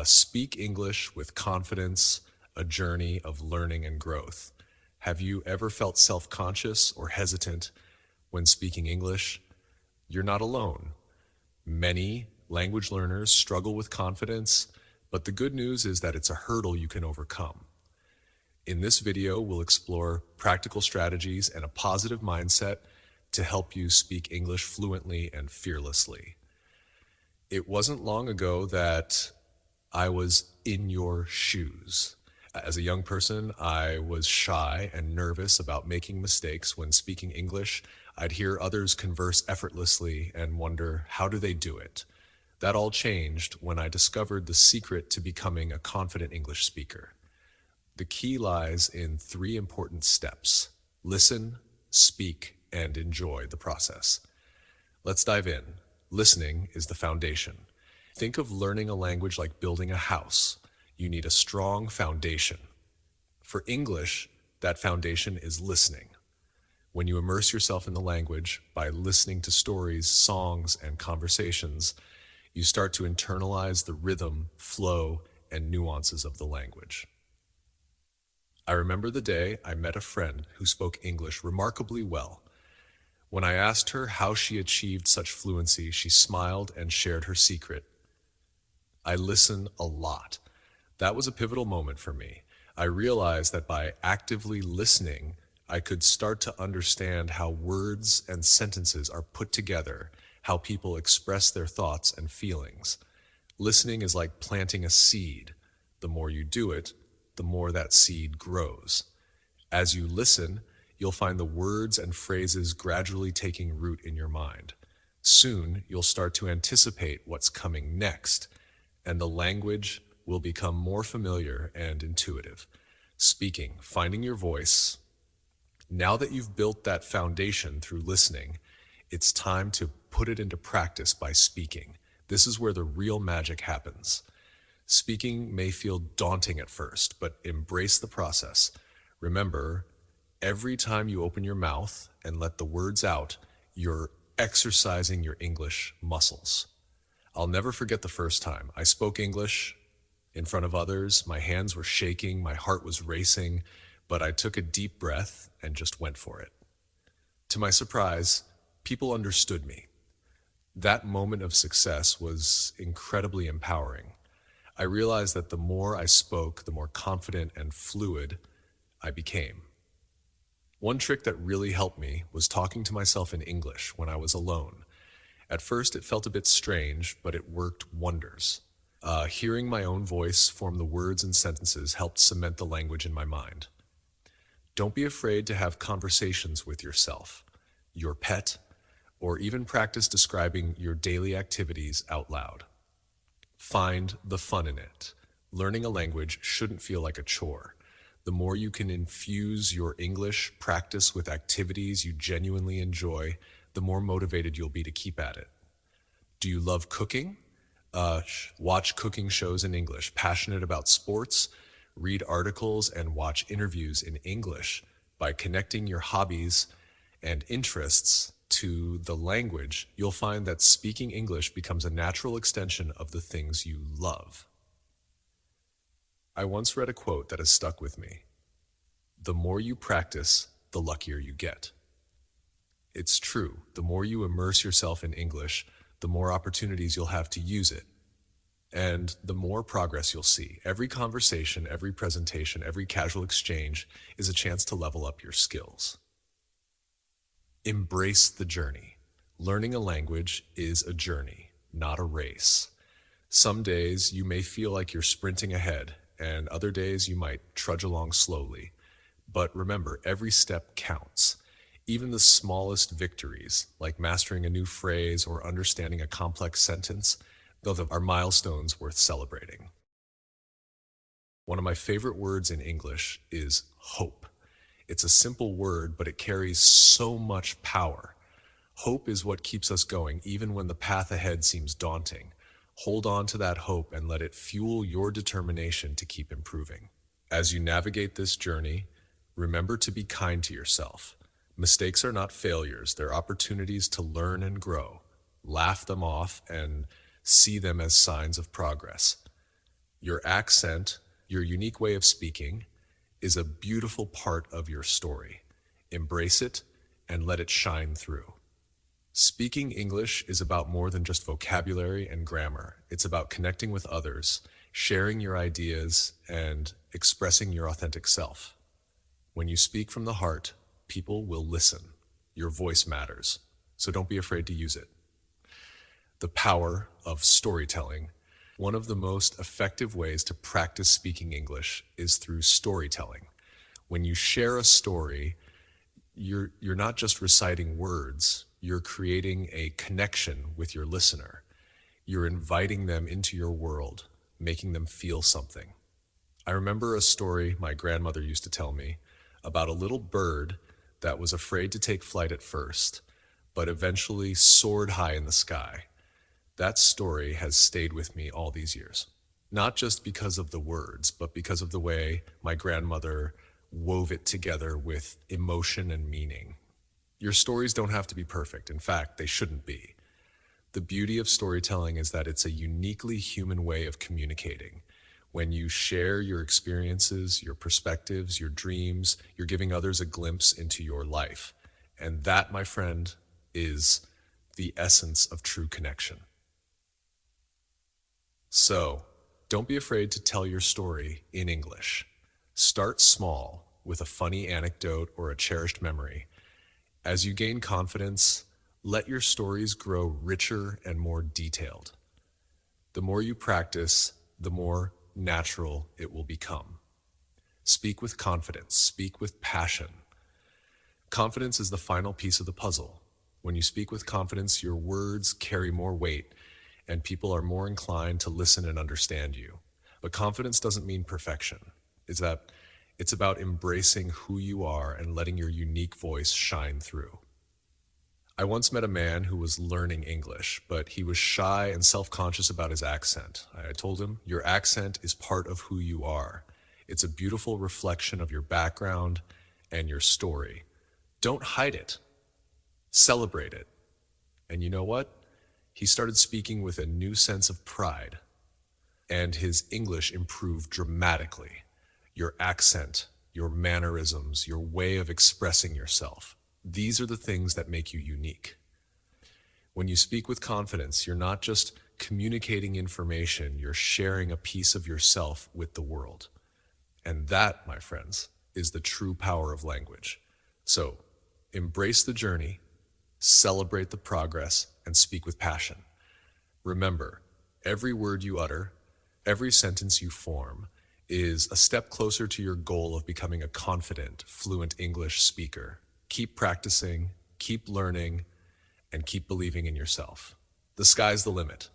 Speak English with confidence, a journey of learning and growth. Have you ever felt self-conscious or hesitant when speaking English? You're not alone. Many language learners struggle with confidence, but the good news is that it's a hurdle you can overcome. In this video, we'll explore practical strategies and a positive mindset to help you speak English fluently and fearlessly. It wasn't long ago that I was in your shoes. As a young person, I was shy and nervous about making mistakes when speaking English. I'd hear others converse effortlessly and wonder, how do they do it? That all changed when I discovered the secret to becoming a confident English speaker. The key lies in 3 important steps: listen, speak, and enjoy the process. Let's dive in. Listening is the foundation. Think of learning a language like building a house. You need a strong foundation. For English, that foundation is listening. When you immerse yourself in the language by listening to stories, songs, and conversations, you start to internalize the rhythm, flow, and nuances of the language. I remember the day I met a friend who spoke English remarkably well. When I asked her how she achieved such fluency, she smiled and shared her secret. I listen a lot. That was a pivotal moment for me. I realized that by actively listening, I could start to understand how words and sentences are put together, how people express their thoughts and feelings. Listening is like planting a seed. The more you do it, the more that seed grows. As you listen, you'll find the words and phrases gradually taking root in your mind. Soon, you'll start to anticipate what's coming next, and the language will become more familiar and intuitive. Speaking, finding your voice. Now that you've built that foundation through listening, it's time to put it into practice by speaking. This is where the real magic happens. Speaking may feel daunting at first, but embrace the process. Remember, every time you open your mouth and let the words out, you're exercising your English muscles. I'll never forget the first time I spoke English in front of others. My hands were shaking, my heart was racing, but I took a deep breath and just went for it. To my surprise, people understood me. That moment of success was incredibly empowering. I realized that the more I spoke, the more confident and fluid I became. One trick that really helped me was talking to myself in English when I was alone. At first, it felt a bit strange, but it worked wonders. Hearing my own voice form the words and sentences helped cement the language in my mind. Don't be afraid to have conversations with yourself, your pet, or even practice describing your daily activities out loud. Find the fun in it. Learning a language shouldn't feel like a chore. The more you can infuse your English practice with activities you genuinely enjoy, the more motivated you'll be to keep at it. Do you love cooking? Watch cooking shows in English. Passionate about sports? Read articles and watch interviews in English. By connecting your hobbies and interests to the language, you'll find that speaking English becomes a natural extension of the things you love. I once read a quote that has stuck with me. The more you practice, the luckier you get. It's true. The more you immerse yourself in English, the more opportunities you'll have to use it, and the more progress you'll see. Every conversation, every presentation, every casual exchange is a chance to level up your skills. Embrace the journey. Learning a language is a journey, not a race. Some days you may feel like you're sprinting ahead, and other days you might trudge along slowly. But remember, every step counts. Even the smallest victories, like mastering a new phrase or understanding a complex sentence, those are milestones worth celebrating. One of my favorite words in English is hope. It's a simple word, but it carries so much power. Hope is what keeps us going, even when the path ahead seems daunting. Hold on to that hope and let it fuel your determination to keep improving. As you navigate this journey, remember to be kind to yourself. Mistakes are not failures, they're opportunities to learn and grow. Laugh them off and see them as signs of progress. Your accent, your unique way of speaking, is a beautiful part of your story. Embrace it and let it shine through. Speaking English is about more than just vocabulary and grammar. It's about connecting with others, sharing your ideas, and expressing your authentic self. When you speak from the heart, people will listen. Your voice matters, so don't be afraid to use it. The power of storytelling. One of the most effective ways to practice speaking English is through storytelling. When you share a story, you're not just reciting words, you're creating a connection with your listener. You're inviting them into your world, making them feel something. I remember a story my grandmother used to tell me about a little bird that was afraid to take flight at first, but eventually soared high in the sky. That story has stayed with me all these years. Not just because of the words, but because of the way my grandmother wove it together with emotion and meaning. Your stories don't have to be perfect. In fact, they shouldn't be. The beauty of storytelling is that it's a uniquely human way of communicating. When you share your experiences, your perspectives, your dreams, you're giving others a glimpse into your life. And that, my friend, is the essence of true connection. So, don't be afraid to tell your story in English. Start small with a funny anecdote or a cherished memory. As you gain confidence, let your stories grow richer and more detailed. The more you practice, the more natural it will become. Speak with confidence, speak with passion. Confidence is the final piece of the puzzle. When you speak with confidence, your words carry more weight and people are more inclined to listen and understand you. But confidence doesn't mean perfection. It's about embracing who you are and letting your unique voice shine through. I once met a man who was learning English, but he was shy and self-conscious about his accent. I told him, "Your accent is part of who you are. It's a beautiful reflection of your background and your story. Don't hide it. Celebrate it." And you know what? He started speaking with a new sense of pride, and his English improved dramatically. Your accent, your mannerisms, your way of expressing yourself. These are the things that make you unique. When you speak with confidence, you're not just communicating information, you're sharing a piece of yourself with the world. And that, my friends, is the true power of language. So, embrace the journey, celebrate the progress, and speak with passion. Remember, every word you utter, every sentence you form, is a step closer to your goal of becoming a confident, fluent English speaker. Keep practicing, keep learning, and keep believing in yourself. The sky's the limit.